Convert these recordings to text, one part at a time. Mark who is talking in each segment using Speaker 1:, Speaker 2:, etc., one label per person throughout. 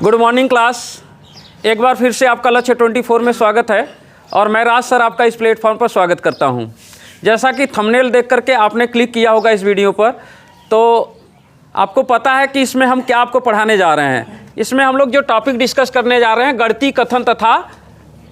Speaker 1: Good morning class. एक बार फिर से आपका लक्ष्य 24 में स्वागत है और मैं राज सर आपका इस प्लेटफॉर्म पर स्वागत करता हूं। जैसा कि थंबनेल देख करके आपने क्लिक किया होगा इस वीडियो पर, तो आपको पता है कि इसमें हम क्या आपको पढ़ाने जा रहे हैं। इसमें हम लोग जो टॉपिक डिस्कस करने जा रहे हैं गणितीय कथन तथा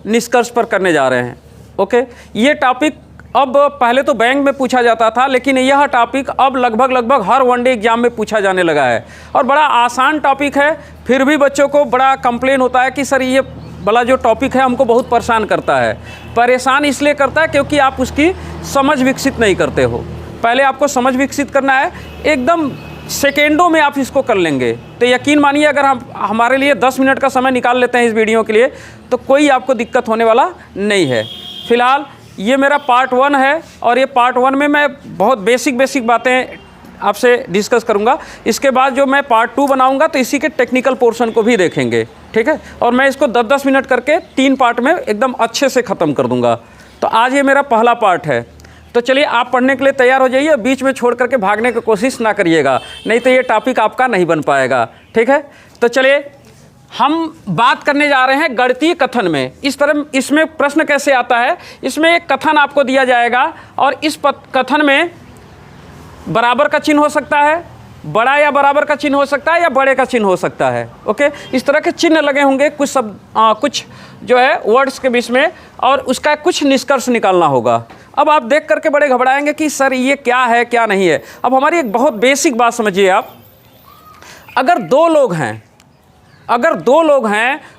Speaker 1: निष्कर्ष पर करने जा रहे हैं। ओके, ये टॉपिक अब पहले तो बैंक में पूछा जाता था, लेकिन यह टॉपिक अब लगभग हर वनडे एग्जाम में पूछा जाने लगा है और बड़ा आसान टॉपिक है। फिर भी बच्चों को बड़ा कंप्लेन होता है कि सर ये वाला जो टॉपिक है हमको बहुत परेशान करता है। परेशान इसलिए करता है क्योंकि आप उसकी समझ विकसित नहीं करते हो। पहले आपको समझ विकसित करना है, एकदम सेकेंडों में आप इसको कर लेंगे। तो यकीन मानिए अगर हम हमारे लिए 10 मिनट का समय निकाल लेते हैं इस वीडियो के लिए, तो कोई आपको दिक्कत होने वाला नहीं है। फिलहाल ये मेरा पार्ट 1 है और ये पार्ट 1 में मैं बहुत बेसिक बातें आपसे डिस्कस करूंगा। इसके बाद जो मैं पार्ट 2 बनाऊंगा तो इसी के टेक्निकल पोर्शन को भी देखेंगे, ठीक है। और मैं इसको 10-10 मिनट करके 3 पार्ट में एकदम अच्छे से ख़त्म कर दूंगा। तो आज ये मेरा पहला पार्ट है। तो चलिए आप पढ़ने के लिए तैयार हो जाइए, बीच में छोड़ करके भागने की कोशिश ना करिएगा, नहीं तो ये टॉपिक आपका नहीं बन पाएगा, ठीक है। तो चलिए हम बात करने जा रहे हैं गणितीय कथन में। इस तरह इसमें प्रश्न कैसे आता है, इसमें एक कथन आपको दिया जाएगा और इस कथन में बराबर का चिन्ह हो सकता है, बड़ा या बराबर का चिन्ह हो सकता है, या बड़े का चिन्ह हो सकता है। ओके, इस तरह के चिन्ह लगे होंगे कुछ कुछ जो है वर्ड्स के बीच में, और उसका कुछ निष्कर्ष निकालना होगा। अब आप देख करके बड़े घबराएंगे कि सर ये क्या है क्या नहीं है। अब हमारी एक बहुत बेसिक बात समझिए आप, अगर दो लोग हैं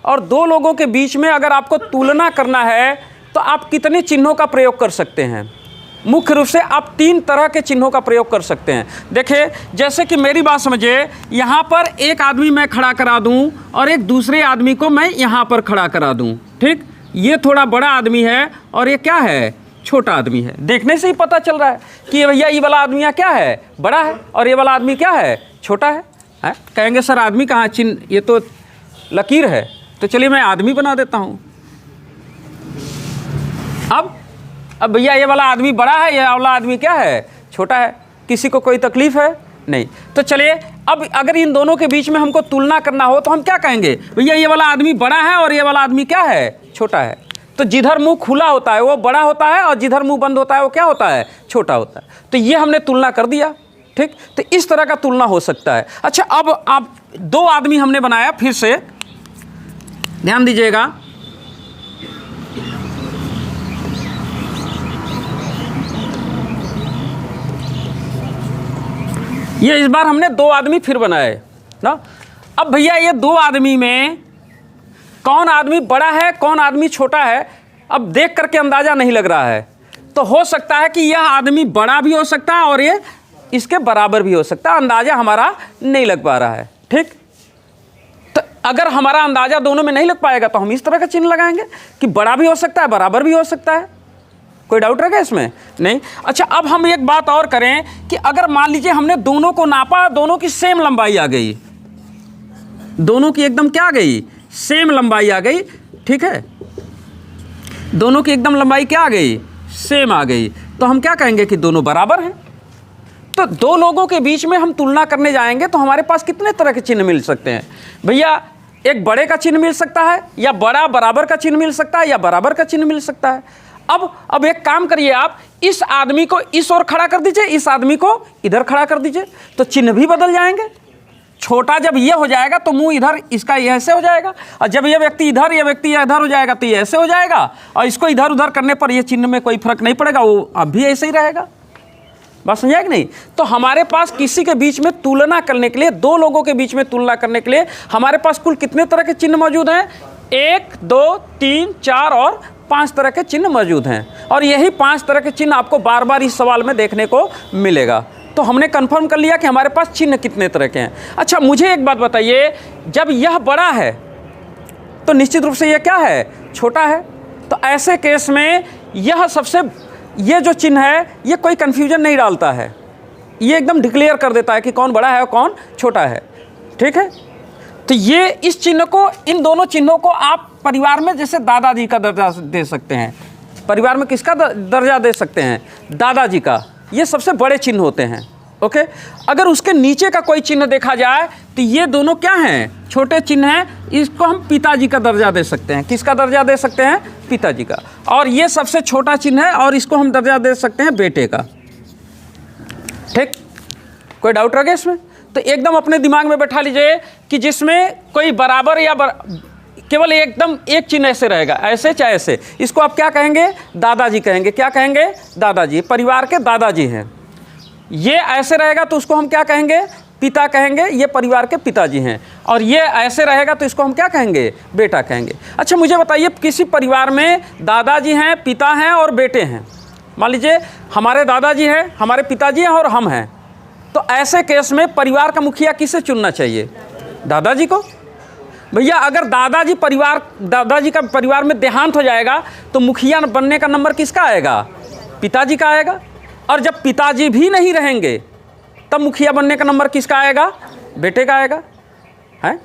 Speaker 1: और दो लोगों के बीच में अगर आपको तुलना करना है तो आप कितने चिन्हों का प्रयोग कर सकते हैं। मुख्य रूप से आप 3 तरह के चिन्हों का प्रयोग कर सकते हैं। देखिए, जैसे कि मेरी बात समझिए, यहाँ पर एक आदमी मैं खड़ा करा दूँ और एक दूसरे आदमी को मैं यहाँ पर खड़ा करा दूँ, ठीक। ये थोड़ा बड़ा आदमी है और ये क्या है, छोटा आदमी है। देखने से ही पता चल रहा है कि भैया ये वाला आदमी क्या है, बड़ा है, और ये वाला आदमी क्या है, छोटा है। कहेंगे सर आदमी कहाँ, चिन्ह ये तो लकीर है। तो चलिए मैं आदमी बना देता हूँ। अब भैया ये वाला आदमी बड़ा है, ये वाला आदमी क्या है, छोटा है। किसी को कोई तकलीफ है नहीं। तो चलिए अब अगर इन दोनों के बीच में हमको तुलना करना हो तो हम क्या कहेंगे, भैया ये वाला आदमी बड़ा है और ये वाला आदमी क्या है, छोटा है। तो जिधर मुंह खुला होता है वो बड़ा होता है और जिधर मुंह बंद होता है वो क्या होता है, छोटा होता है। तो ये हमने तुलना कर दिया, ठीक। तो इस तरह का तुलना हो सकता है। अच्छा, अब आप 2 आदमी हमने बनाया, फिर से ध्यान दीजिएगा। ये इस बार हमने 2 आदमी फिर बनाए ना। अब भैया ये 2 आदमी में कौन आदमी बड़ा है कौन आदमी छोटा है, अब देख करके अंदाजा नहीं लग रहा है। तो हो सकता है कि यह आदमी बड़ा भी हो सकता है और ये इसके बराबर भी हो सकता है। अंदाजा हमारा नहीं लग पा रहा है, ठीक। तो अगर हमारा अंदाजा दोनों में नहीं लग पाएगा तो हम इस तरह का चिन्ह लगाएंगे कि बड़ा भी हो सकता है, बराबर भी हो सकता है। कोई डाउट रहेगा इसमें, नहीं। अच्छा, अब हम एक बात और करें कि अगर मान लीजिए हमने दोनों को नापा, दोनों की सेम लंबाई आ गई, दोनों की एकदम क्या आ गई, सेम लंबाई आ गई, ठीक है। दोनों की एकदम लंबाई क्या आ गई, सेम आ गई, तो हम क्या कहेंगे कि दोनों बराबर हैं। तो 2 लोगों के बीच में हम तुलना करने जाएंगे तो हमारे पास कितने तरह के चिन्ह मिल सकते हैं भैया। एक बड़े का चिन्ह मिल सकता है, या बड़ा बराबर का चिन्ह मिल सकता है, या बराबर का चिन्ह मिल सकता है। अब एक काम करिए, आप इस आदमी को इस ओर खड़ा कर दीजिए, इस आदमी को इधर खड़ा कर दीजिए, तो चिन्ह भी बदल जाएंगे। छोटा जब ये हो जाएगा तो मुंह इधर, इसका ये ऐसे हो जाएगा, और जब ये व्यक्ति इधर, ये व्यक्ति इधर हो जाएगा तो ये ऐसे हो जाएगा, और इसको इधर उधर करने पर ये चिन्ह में कोई फर्क नहीं पड़ेगा, वो अब भी ऐसे ही रहेगा। बात समझा कि नहीं। तो हमारे पास किसी के बीच में तुलना करने के लिए, 2 लोगों के बीच में तुलना करने के लिए हमारे पास कुल कितने तरह के चिन्ह मौजूद हैं, 1 2 3 4 और 5 तरह के चिन्ह मौजूद हैं। और यही 5 तरह के चिन्ह आपको बार बार इस सवाल में देखने को मिलेगा। तो हमने कंफर्म कर लिया कि हमारे पास चिन्ह कितने तरह के हैं। अच्छा, मुझे एक बात बताइए, जब यह बड़ा है तो निश्चित रूप से यह क्या है, छोटा है। तो ऐसे केस में ये जो चिन्ह है ये कोई कन्फ्यूजन नहीं डालता है, ये एकदम डिक्लेयर कर देता है कि कौन बड़ा है और कौन छोटा है, ठीक है। तो ये इस चिन्ह को, इन दोनों चिन्हों को आप परिवार में जैसे दादाजी का दर्जा दे सकते हैं। परिवार में किसका दर्जा दे सकते हैं, दादाजी का। ये सबसे बड़े चिन्ह होते हैं, ओके। अगर उसके नीचे का कोई चिन्ह देखा जाए तो ये दोनों क्या हैं, छोटे चिन्ह हैं। इसको हम पिताजी का दर्जा दे सकते हैं। किसका दर्जा दे सकते हैं, पिताजी का। और ये सबसे छोटा चिन्ह है और इसको हम दर्जा दे सकते हैं बेटे का। ठीक, कोई डाउट रह गया इसमें? तो एकदम अपने दिमाग में बैठा लीजिए कि जिसमें कोई बराबर या केवल एकदम एक चिन्ह ऐसे रहेगा, ऐसे चाहे ऐसे, इसको आप क्या कहेंगे, दादाजी कहेंगे। क्या कहेंगे, दादाजी। परिवार के दादाजी हैं। ये ऐसे रहेगा तो उसको हम क्या कहेंगे, पिता कहेंगे। ये परिवार के पिताजी हैं। और ये ऐसे रहेगा तो इसको हम क्या कहेंगे, बेटा कहेंगे। अच्छा मुझे बताइए, किसी परिवार में दादाजी हैं, पिता हैं और बेटे हैं। मान लीजिए हमारे दादाजी हैं, हमारे पिताजी हैं और हम हैं। तो ऐसे केस में परिवार का मुखिया किसे चुनना चाहिए, दादाजी को। भैया अगर दादाजी का परिवार में देहांत हो जाएगा तो मुखिया बनने का नंबर किसका आएगा, पिताजी का आएगा। और जब पिताजी भी नहीं रहेंगे तब मुखिया बनने का नंबर किसका आएगा, बेटे का आएगा। है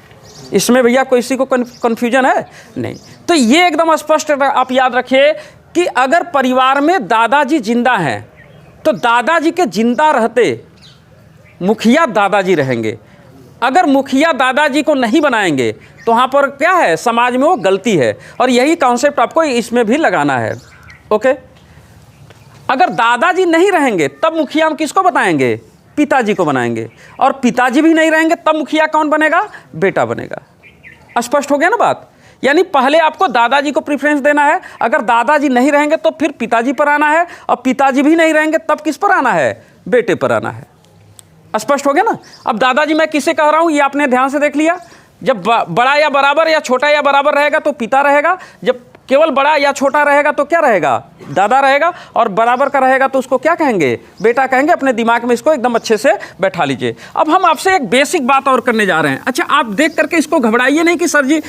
Speaker 1: इसमें भैया किसी को कन्फ्यूजन है नहीं। तो ये एकदम स्पष्ट आप याद रखिए कि अगर परिवार में दादाजी जिंदा हैं तो दादाजी के जिंदा रहते मुखिया दादाजी रहेंगे। अगर मुखिया दादाजी को नहीं बनाएंगे तो वहाँ पर क्या है, समाज में वो गलती है। और यही कॉन्सेप्ट आपको इसमें भी लगाना है। ओके, अगर दादाजी नहीं रहेंगे तब मुखिया हम किसको बताएंगे, पिताजी को बनाएंगे। और पिताजी भी नहीं रहेंगे तब मुखिया कौन बनेगा, बेटा बनेगा। स्पष्ट हो गया ना बात। यानी पहले आपको दादाजी को प्रेफरेंस देना है। अगर दादाजी नहीं रहेंगे तो फिर पिताजी पर आना है, और पिताजी भी नहीं रहेंगे तब किस पर आना है, बेटे पर आना है। स्पष्ट हो गया ना। अब दादाजी मैं किसे कह रहा हूं ये आपने ध्यान से देख लिया। जब बड़ा या बराबर या छोटा या बराबर रहेगा तो पिता रहेगा। जब केवल बड़ा या छोटा रहेगा तो क्या रहेगा, दादा रहेगा। और बराबर का रहेगा तो उसको क्या कहेंगे, बेटा कहेंगे। अपने दिमाग में इसको एकदम अच्छे से बैठा लीजिए। अब हम आपसे एक बेसिक बात और करने जा रहे हैं। अच्छा आप देख करके इसको घबराइए नहीं कि सर जी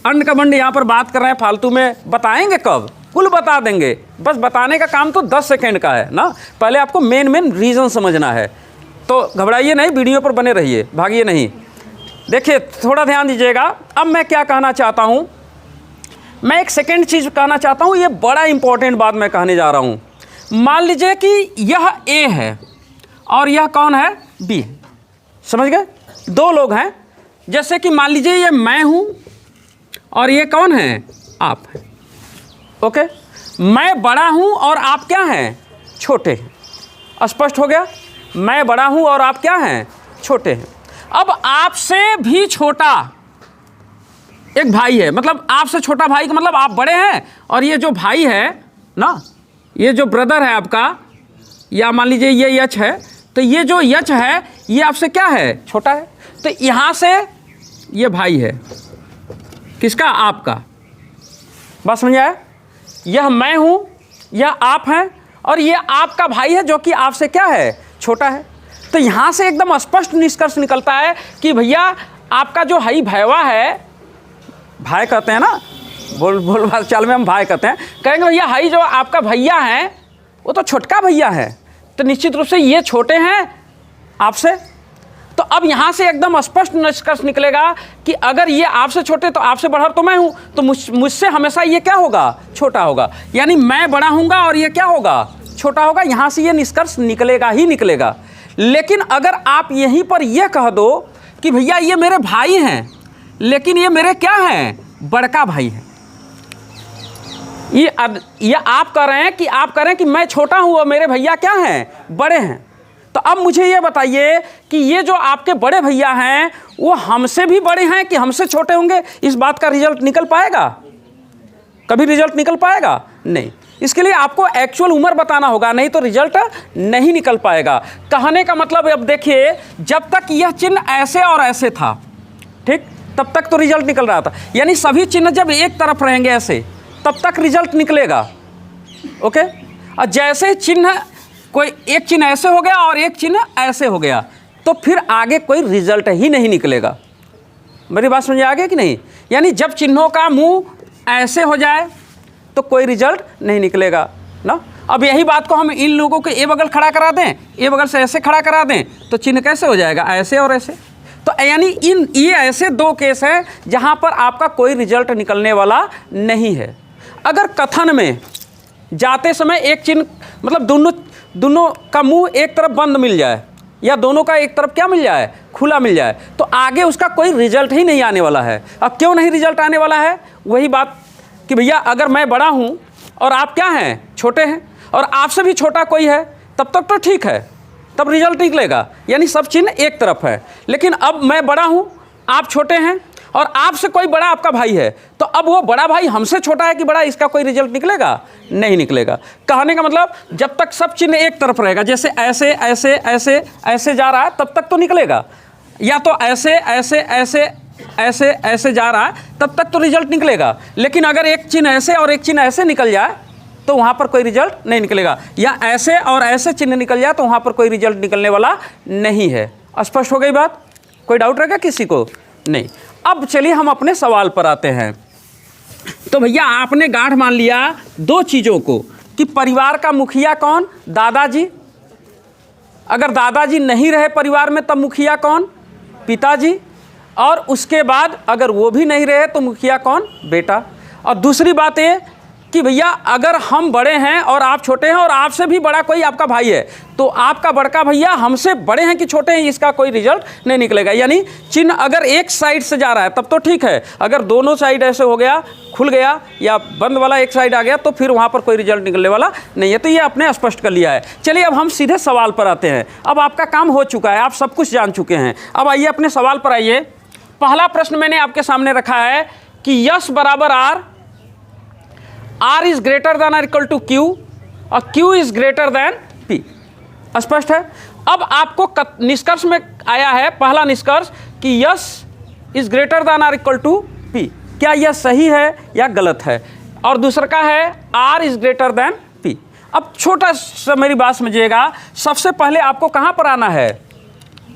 Speaker 1: अंड का बंड यहाँ पर बात कर रहे हैं फालतू में। बताएंगे कब, कुल बता देंगे। बस बताने का काम तो 10 सेकेंड का है ना। पहले आपको मेन रीज़न समझना है। तो घबराइए नहीं, वीडियो पर बने रहिए, भागिए नहीं। देखिए थोड़ा ध्यान दीजिएगा। अब मैं क्या कहना चाहता हूँ, मैं एक सेकेंड चीज़ कहना चाहता हूँ। ये बड़ा इंपॉर्टेंट बात मैं कहने जा रहा हूँ। मान लीजिए कि यह ए है और यह कौन है, बी है। समझ गए, दो लोग हैं। जैसे कि मान लीजिए ये मैं हूँ और ये कौन है, आप हैं। ओके, मैं बड़ा हूँ और आप क्या हैं, छोटे हैं। स्पष्ट हो गया। मैं बड़ा हूँ और आप क्या हैं, छोटे हैं। अब आपसे भी छोटा एक भाई है, मतलब आपसे छोटा भाई का मतलब आप बड़े हैं और ये जो भाई है ना, ये जो ब्रदर है आपका, या मान लीजिए ये यच है, तो ये जो यच है ये आपसे क्या है, छोटा है। तो यहाँ से ये भाई है किसका, आपका। बात समझ आया। यह मैं हूँ, यह आप हैं और ये आपका भाई है जो कि आपसे क्या है, छोटा है। तो यहाँ से एकदम स्पष्ट निष्कर्ष निकलता है कि भैया आपका जो हई भैया है, भाई कहते हैं ना, बोल चाल में हम भाई कहते हैं, कहेंगे भैया हई जो आपका भैया है वो तो छोटका भैया है, तो निश्चित रूप से ये छोटे हैं आपसे। तो अब यहाँ से एकदम स्पष्ट निष्कर्ष निकलेगा कि अगर ये आपसे छोटे तो आपसे बड़ा तो मैं हूँ, तो मुझसे हमेशा ये क्या होगा, छोटा होगा। यानी मैं बड़ा हूँगा और ये क्या होगा, छोटा होगा। यहाँ से ये निष्कर्ष निकलेगा ही निकलेगा। लेकिन अगर आप यहीं पर यह कह दो कि भैया ये मेरे भाई हैं लेकिन ये मेरे क्या हैं, बड़का भाई है, ये आप कह रहे हैं कि आप कह रहे हैं कि मैं छोटा हूँ और मेरे भैया क्या हैं, बड़े हैं। तो अब मुझे ये बताइए कि ये जो आपके बड़े भैया हैं वो हमसे भी बड़े हैं कि हमसे छोटे होंगे। इस बात का रिजल्ट निकल पाएगा, कभी रिजल्ट निकल पाएगा नहीं। इसके लिए आपको एक्चुअल उम्र बताना होगा, नहीं तो रिजल्ट नहीं निकल पाएगा। कहने का मतलब अब देखिए, जब तक यह चिन्ह ऐसे और ऐसे था, ठीक, तब तक तो रिजल्ट निकल रहा था। यानी सभी चिन्ह जब एक तरफ रहेंगे ऐसे, तब तक रिजल्ट निकलेगा। ओके, और जैसे चिन्ह कोई एक चिन्ह ऐसे हो गया और एक चिन्ह ऐसे हो गया तो फिर आगे कोई रिजल्ट ही नहीं निकलेगा। मेरी बात समझ आ गई कि नहीं। यानी जब चिन्हों का मुंह ऐसे हो जाए तो कोई रिजल्ट नहीं निकलेगा ना। अब यही बात को हम इन लोगों को ए बगल खड़ा करा दें, ए बगल से ऐसे खड़ा करा दें तो चिन्ह कैसे हो जाएगा, ऐसे और ऐसे। तो यानी ये ऐसे दो केस हैं जहां पर आपका कोई रिजल्ट निकलने वाला नहीं है। अगर कथन में जाते समय एक चिन्ह मतलब दोनों का मुंह एक तरफ बंद मिल जाए या दोनों का एक तरफ क्या मिल जाए, खुला मिल जाए, तो आगे उसका कोई रिजल्ट ही नहीं आने वाला है। अब क्यों नहीं रिजल्ट आने वाला है? वही बात कि भैया अगर मैं बड़ा हूँ और आप क्या हैं, छोटे हैं, और आपसे भी छोटा कोई है, तब तक तो ठीक है, तब रिजल्ट निकलेगा, यानी सब चिन्ह एक तरफ है। लेकिन अब मैं बड़ा हूँ, आप छोटे हैं, और आपसे कोई बड़ा आपका भाई है, तो अब वो बड़ा भाई हमसे छोटा है कि बड़ा, इसका कोई रिजल्ट निकलेगा? नहीं निकलेगा। कहने का मतलब जब तक सब चिन्ह एक तरफ रहेगा, जैसे ऐसे ऐसे ऐसे ऐसे जा रहा है, तब तक तो निकलेगा, या तो ऐसे ऐसे ऐसे ऐसे ऐसे जा रहा है, तब तक तो रिजल्ट निकलेगा। लेकिन अगर एक चिन्ह ऐसे और एक चिन्ह ऐसे निकल जाए तो वहाँ पर कोई रिजल्ट नहीं निकलेगा, या ऐसे और ऐसे चिन्ह निकल जाए तो वहाँ पर कोई रिजल्ट निकलने वाला नहीं है। स्पष्ट हो गई बात? कोई डाउट रहेगा किसी को? नहीं। अब चलिए हम अपने सवाल पर आते हैं। तो भैया आपने गांठ मान लिया दो चीज़ों को कि परिवार का मुखिया कौन, दादाजी। अगर दादाजी नहीं रहे परिवार में तब मुखिया कौन, पिताजी। और उसके बाद अगर वो भी नहीं रहे तो मुखिया कौन, बेटा। और दूसरी बात ये कि भैया अगर हम बड़े हैं और आप छोटे हैं और आपसे भी बड़ा कोई आपका भाई है, तो आपका बड़का भैया हमसे बड़े हैं कि छोटे हैं, इसका कोई रिजल्ट नहीं निकलेगा। यानी चिन्ह अगर एक साइड से जा रहा है तब तो ठीक है, अगर दोनों साइड ऐसे हो गया, खुल गया या बंद वाला एक साइड आ गया, तो फिर वहाँ पर कोई रिजल्ट निकलने वाला नहीं है। तो ये आपने स्पष्ट कर लिया है। चलिए अब हम सीधे सवाल पर आते हैं। अब आपका काम हो चुका है, आप सब कुछ जान चुके हैं। अब आइए अपने सवाल पर आइए। पहला प्रश्न मैंने आपके सामने रखा है कि यस बराबर R, R is greater than और इक्वल टू Q और Q is greater than P। स्पष्ट है? अब आपको निष्कर्ष में आया है, पहला निष्कर्ष कि यस इज ग्रेटर देन और इक्वल टू P। क्या यह सही है या गलत है? और दूसरा का है R is greater than P। अब छोटा सा मेरी बात समझिएगा, सबसे पहले आपको कहाँ पर आना है?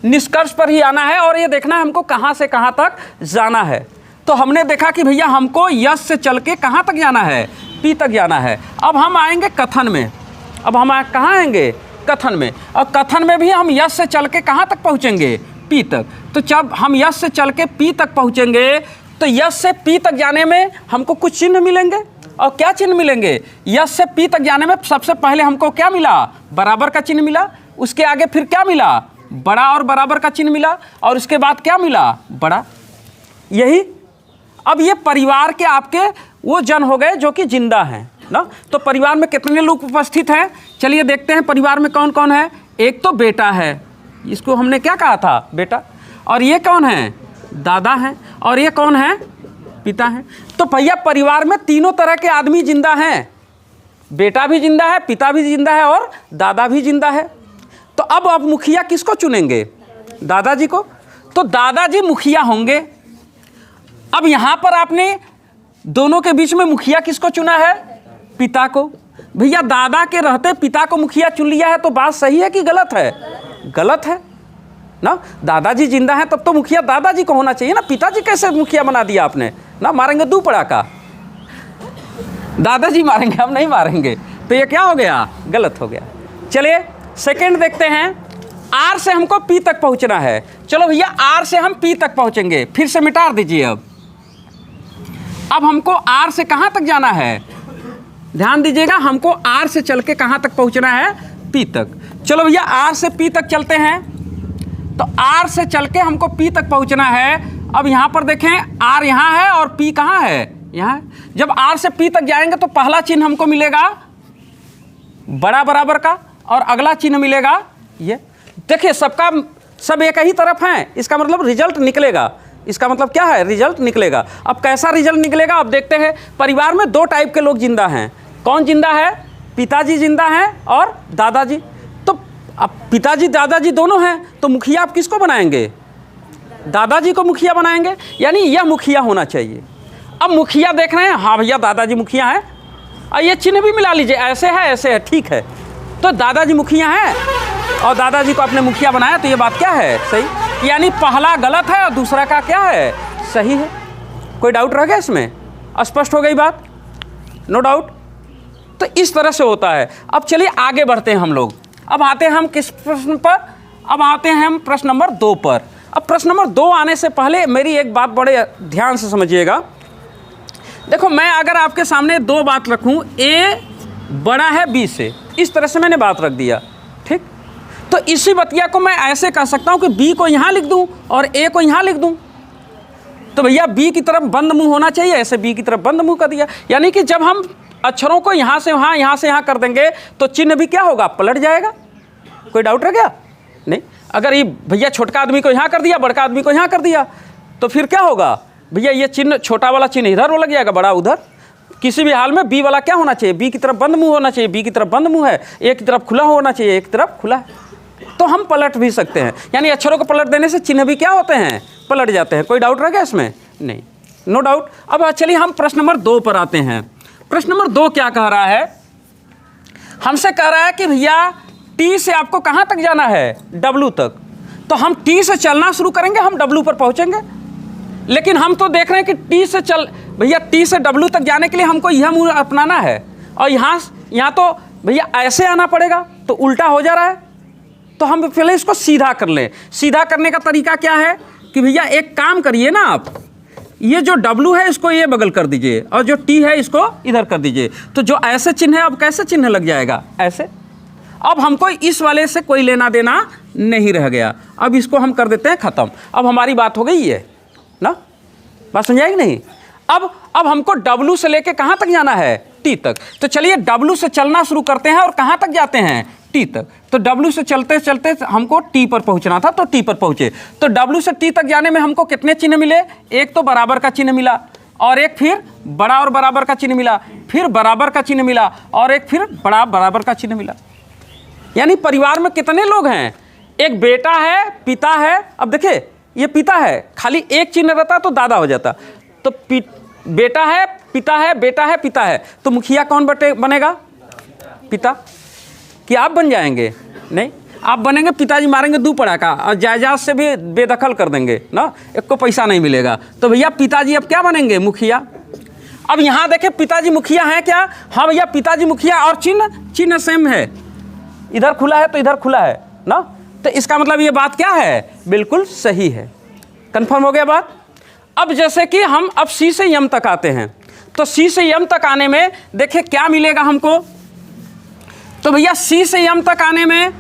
Speaker 1: निष्कर्ष पर ही आना है, और ये देखना है हमको कहाँ से कहाँ तक जाना है। तो हमने देखा कि भैया हमको यस से चल के कहाँ तक जाना है, पी तक जाना है। अब हम आएंगे कथन में। अब हम कहाँ आएंगे? कथन में। और कथन में भी हम यस से चल के कहाँ तक पहुँचेंगे? पी तक। तो जब हम यस से चल के पी तक पहुँचेंगे तो यस से पी तक जाने में हमको कुछ चिन्ह मिलेंगे। और क्या चिन्ह मिलेंगे? यस से पी तक जाने में सबसे पहले हमको क्या मिला? बराबर का चिन्ह मिला। उसके आगे फिर क्या मिला? बड़ा और बराबर का चिन्ह मिला। और उसके बाद क्या मिला? बड़ा। यही। अब ये परिवार के आपके वो जन हो गए जो कि जिंदा हैं ना। तो परिवार में कितने लोग उपस्थित हैं? चलिए देखते हैं परिवार में कौन कौन है। एक तो बेटा है, इसको हमने क्या कहा था? बेटा। और ये कौन है? दादा हैं। और ये कौन है? पिता हैं। तो भैया परिवार में तीनों तरह के आदमी जिंदा हैं, बेटा भी जिंदा है, पिता भी जिंदा है और दादा भी जिंदा है। तो अब आप मुखिया किसको चुनेंगे? दादाजी को। तो दादाजी मुखिया होंगे। अब यहाँ पर आपने दोनों के बीच में मुखिया किसको चुना है? पिता को। भैया दादा के रहते पिता को मुखिया चुन लिया है, तो बात सही है कि गलत है? गलत है ना। दादाजी जिंदा है तब तो मुखिया दादाजी को होना चाहिए ना। पिताजी कैसे मुखिया बना दिया आपने ना? मारेंगे दू पड़ाका, दादाजी मारेंगे, हम नहीं मारेंगे। तो ये क्या हो गया? गलत हो गया। चलिए सेकंड देखते हैं। आर से हमको पी तक पहुंचना है। चलो भैया आर से हम पी तक पहुंचेंगे। फिर से मिटा दीजिए। अब हमको आर से कहाँ तक जाना है? ध्यान दीजिएगा, हमको आर से चल के कहाँ तक पहुँचना है? पी तक। चलो भैया आर से पी तक चलते हैं। तो आर से चल के हमको पी तक पहुँचना है। अब यहाँ पर देखें, आर यहाँ है और पी कहाँ है? यहाँ। जब आर से पी तक जाएंगे तो पहला चिन्ह हमको मिलेगा बड़ा बराबर का, और अगला चिन्ह मिलेगा ये। देखिए सबका सब एक ही तरफ है, इसका मतलब रिजल्ट निकलेगा। इसका मतलब क्या है? रिजल्ट निकलेगा। अब कैसा रिजल्ट निकलेगा? अब देखते हैं। परिवार में दो टाइप के लोग जिंदा हैं। कौन जिंदा है? पिताजी जिंदा हैं और दादाजी। तो अब पिताजी दादाजी दोनों हैं, तो मुखिया आप किसको बनाएंगे? दादाजी को मुखिया बनाएंगे। यानी यह मुखिया होना चाहिए। अब मुखिया देख रहे हैं, हाँ भैया दादाजी मुखिया हैं, और ये चिन्ह भी मिला लीजिए, ऐसे है ऐसे है, ठीक है। तो दादाजी मुखिया हैं और दादाजी को आपने मुखिया बनाया, तो ये बात क्या है? सही। यानी पहला गलत है और दूसरा का क्या है? सही है। कोई डाउट रह गया इसमें? स्पष्ट हो गई बात? No doubt. तो इस तरह से होता है। अब चलिए आगे बढ़ते हैं हम लोग। अब आते हैं हम किस प्रश्न पर? अब आते हैं हम प्रश्न नंबर 2 पर। अब प्रश्न नंबर 2 आने से पहले मेरी एक बात बड़े ध्यान से समझिएगा। देखो मैं अगर आपके सामने 2 बात रखूं, ए बड़ा है बी से, इस तरह से मैंने बात रख दिया, ठीक। तो तो इसी बतिया को मैं ऐसे कह सकता हूँ कि बी को यहाँ लिख दूँ और ए को यहाँ लिख दूँ। तो भैया बी की तरफ बंद मुंह होना चाहिए, ऐसे बी की तरफ बंद मुंह कर दिया। यानी कि जब हम अक्षरों को यहाँ से वहाँ, यहाँ से यहाँ कर देंगे तो चिन्ह भी क्या होगा, पलट जाएगा। कोई डाउट रह गया? नहीं। अगर ये भैया छोटका आदमी को यहाँ कर दिया, बड़का आदमी को यहाँ कर दिया, तो फिर क्या होगा भैया, ये चिन्ह, छोटा वाला चिन्ह इधर वो लग जाएगा, बड़ा उधर। किसी भी हाल में बी वाला क्या होना चाहिए, बी की तरफ बंद मुंह होना चाहिए। बी की तरफ बंद मुंह है, ए की तरफ खुला होना चाहिए, एक की तरफ खुला है। तो हम पलट भी सकते हैं, यानी अक्षरों को पलट देने से चिन्ह भी क्या होते हैं, पलट जाते हैं। कोई डाउट रह गया इसमें? नहीं, नो डाउट। अब चलिए हम प्रश्न नंबर 2 पर आते हैं। प्रश्न नंबर 2 क्या कह रहा है, हमसे कह रहा है कि भैया टी से आपको कहाँ तक जाना है, डब्लू तक। तो हम टी से चलना शुरू करेंगे, हम डब्लू पर पहुँचेंगे। लेकिन हम तो देख रहे हैं कि भैया टी से डब्लू तक जाने के लिए हमको यह मूल अपनाना है, और यहाँ तो भैया ऐसे आना पड़ेगा, तो उल्टा हो जा रहा है। तो हम पहले इसको सीधा कर लें। सीधा करने का तरीका क्या है कि भैया एक काम करिए ना, आप ये जो डब्लू है इसको ये बगल कर दीजिए, और जो टी है इसको इधर कर दीजिए। तो जो ऐसे चिन्ह है, अब कैसे चिन्ह लग जाएगा, ऐसे। अब हमको इस वाले से कोई लेना देना नहीं रह गया। अब इसको हम कर देते हैं ख़त्म। अब हमारी बात हो गई ये ना, बात समझ आएगी नहीं? अब हमको डब्लू से लेके कहाँ तक जाना है, टी तक। तो चलिए डब्लू से चलना शुरू करते हैं, और कहाँ तक जाते हैं, टी तक। तो डब्लू से चलते चलते हमको टी पर पहुँचना था, तो टी पर पहुँचे। तो डब्लू से टी तक जाने में हमको कितने चिन्ह मिले, एक तो बराबर का चिन्ह मिला, और एक फिर बड़ा और बराबर का चिन्ह मिला, फिर बराबर का चिन्ह मिला, और एक फिर बड़ा बराबर का चिन्ह मिला। यानी परिवार में कितने लोग हैं, एक बेटा है, पिता है। अब देखिए ये पिता है, खाली एक चिन्ह रहता तो दादा हो जाता। तो बेटा है, पिता है, बेटा है, पिता है, तो मुखिया कौन बनेगा, पिता। कि आप बन जाएंगे? नहीं, आप बनेंगे, पिताजी मारेंगे 2 पड़ाका और जायदाद से भी बेदखल कर देंगे ना, एक को पैसा नहीं मिलेगा। तो भैया पिताजी अब क्या बनेंगे, मुखिया। अब यहाँ देखें पिताजी मुखिया हैं क्या, हाँ भैया पिताजी मुखिया, और चिन्ह सेम है, इधर खुला है तो इधर खुला है ना। तो इसका मतलब ये बात क्या है, बिल्कुल सही है। कंफर्म हो गया बात। अब जैसे कि हम अब सी से यम तक आते हैं, तो सी से यम तक आने में देखिए क्या मिलेगा हमको। तो भैया सी से यम तक आने में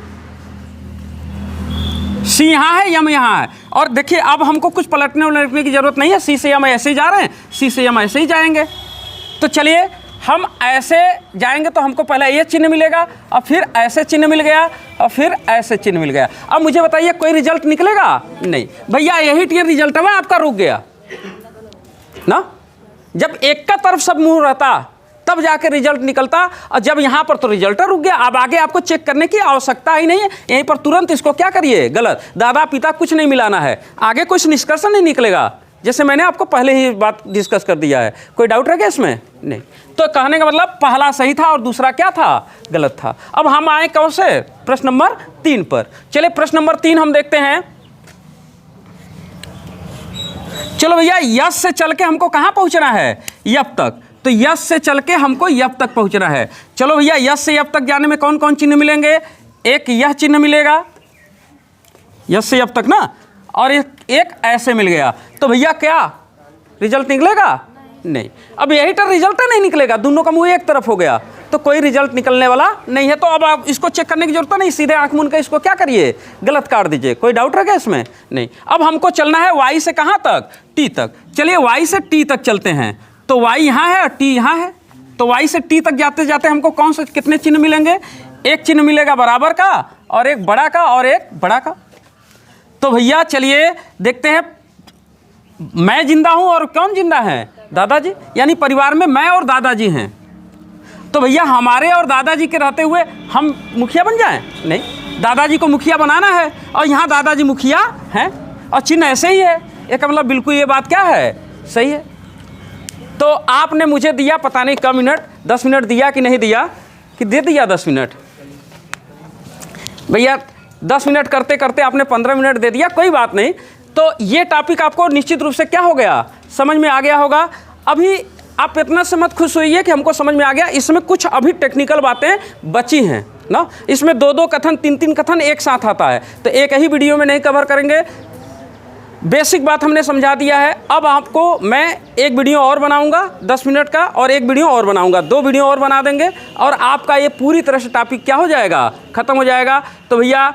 Speaker 1: सी यहाँ है, यम यहाँ है, और देखिए अब हमको कुछ पलटने उलटने की जरूरत नहीं है। सी से यम ऐसे ही जा रहे हैं, सी से यम ऐसे ही जाएंगे। तो चलिए हम ऐसे जाएंगे तो हमको पहले ये चिन्ह मिलेगा, और फिर ऐसे चिन्ह मिल गया, और फिर ऐसे चिन्ह मिल गया। अब मुझे बताइए कोई रिजल्ट निकलेगा? नहीं भैया, यही रिजल्ट है, आपका रुक गया ना। जब एक का तरफ सब मुंह रहता तब जाके रिजल्ट निकलता, और जब यहाँ पर तो रिजल्ट रुक गया। अब आगे आपको चेक करने की आवश्यकता ही नहीं है, यहीं पर तुरंत इसको क्या करिए, गलत, दादा पिता कुछ नहीं मिलाना है, आगे कुछ निष्कर्ष नहीं निकलेगा, जैसे मैंने आपको पहले ही बात डिस्कस कर दिया है। कोई डाउट रह गया इसमें? नहीं। तो कहने का मतलब पहला सही था और दूसरा क्या था, गलत था। अब हम आए कौन से, प्रश्न नंबर 3 पर। चलिए प्रश्न नंबर 3 हम देखते हैं। चलो भैया, यस से चल के हमको कहाँ पहुँचना है, यप तक। तो यस से चल के हमको यप तक पहुँचना है। चलो भैया, यस से यप तक जाने में कौन कौन चिन्ह मिलेंगे, एक यह चिन्ह मिलेगा, यस से यप तक ना, और एक ऐसे मिल गया। तो भैया क्या रिजल्ट निकलेगा? नहीं। अब यही तो रिजल्ट नहीं निकलेगा, दोनों का मुंह एक तरफ हो गया, तो कोई रिजल्ट निकलने वाला नहीं है। तो अब आप इसको चेक करने की जरूरत नहीं, सीधे आंख मूंद के इसको क्या करिए, गलत काट दीजिए। कोई डाउट रह गया इसमें? नहीं। अब हमको चलना है वाई से कहाँ तक, टी तक। चलिए वाई से टी तक चलते हैं। तो वाई यहाँ है और टी यहाँ है। तो वाई से टी तक जाते जाते हमको कौन से कितने चिन्ह मिलेंगे, एक चिन्ह मिलेगा बराबर का, और एक बड़ा का, और एक बड़ा का। तो भैया चलिए देखते हैं, मैं जिंदा हूं और कौन जिंदा है, दादाजी। यानी परिवार में मैं और दादाजी हैं। तो भैया हमारे और दादाजी के रहते हुए हम मुखिया बन जाएं? नहीं, दादाजी को मुखिया बनाना है, और यहाँ दादाजी मुखिया हैं, और चिन्ह ऐसे ही है। एक मतलब बिल्कुल ये बात क्या है, सही है। तो आपने मुझे दिया पता नहीं कम मिनट, 10 मिनट दिया कि नहीं दिया, कि दे दिया 10 मिनट। भैया 10 मिनट करते करते आपने 15 मिनट दे दिया, कोई बात नहीं। तो ये टॉपिक आपको निश्चित रूप से क्या हो गया, समझ में आ गया होगा। अभी आप इतना से मत खुश होइए कि हमको समझ में आ गया, इसमें कुछ अभी टेक्निकल बातें बची हैं ना। इसमें 2-2 कथन, 3-3 कथन एक साथ आता है, तो एक ही वीडियो में नहीं कवर करेंगे। बेसिक बात हमने समझा दिया है। अब आपको मैं एक वीडियो और बनाऊंगा 10 मिनट का, और एक वीडियो और बनाऊंगा, 2 वीडियो और बना देंगे, और आपका ये पूरी तरह से टॉपिक क्या हो जाएगा, ख़त्म हो जाएगा। तो भैया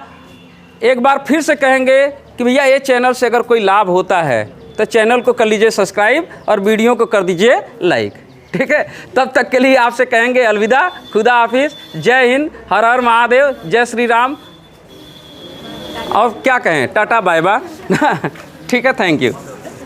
Speaker 1: एक बार फिर से कहेंगे कि भैया ये चैनल से अगर कोई लाभ होता है तो चैनल को कर लीजिए सब्सक्राइब और वीडियो को कर दीजिए लाइक। ठीक है, तब तक के लिए आपसे कहेंगे अलविदा, खुदा हाफिज़, जय हिंद, हर हर महादेव, जय श्री राम, और क्या कहें, टाटा बाय बाय। ठीक है, थैंक यू।